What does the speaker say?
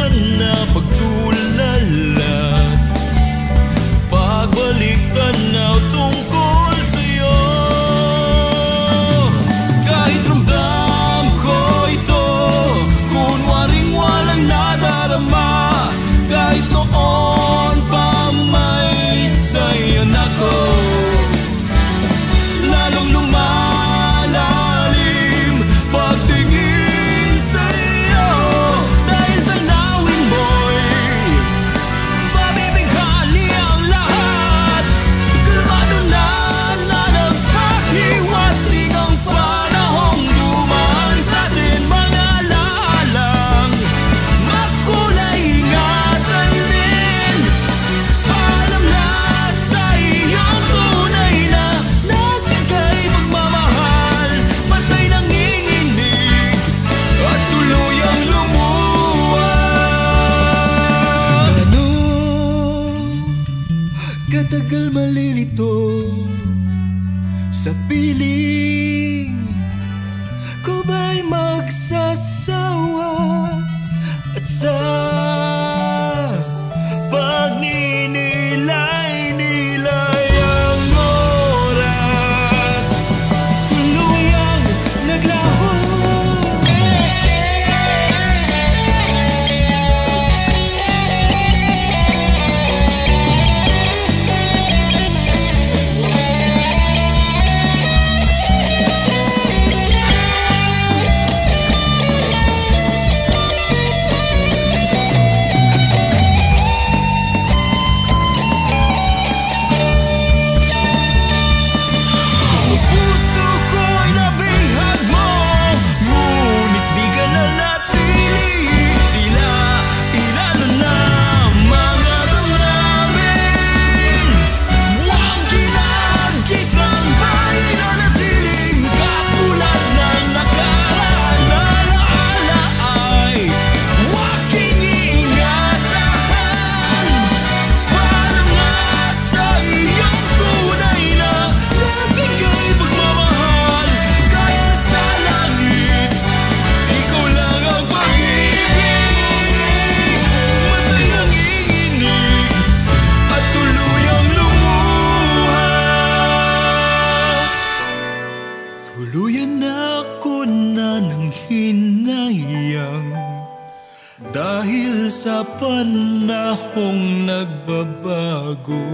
minsan na pagtulalat, pagbalik tanaw tungkol sa'yo. Kahit ramdam ko ito, kunwaring walang nadarama, kahit noon pa may sayan ako, lalong lumalalim pagtingin sa'yo. Dahil tanawin mo'y mabibighani ang lahat. Kalmado na nagpahiwatig ang panahong dumaan sa atin. Mga alaalang makulay ingatan din. Alam na sa iyong tunay na nagbigay pagmamahal, patay nanginginig at tuluyang lumuwag. Gano'ng katagal malilito sa piling ko ba'y magsasawa at sa pagninilay-nilay ang oras, tuluyang naglaho. Puso ko'y nabihag mo, ngunit di ka nanatili. Tila inano na mga damdamin. Huwag kinagisang ba'y nanatiling katulad ng nakaraan. Alaala ay huwag ingingatahan. Para nga sa iyong tunay na nagbigay pagmamahal, kahit nasa langit, ikaw lang ang pag-ibig. Matay nanginginig at tuluyang lumuha. Tuluyan ako na ng hinayang dahil sa panahong nagbabago.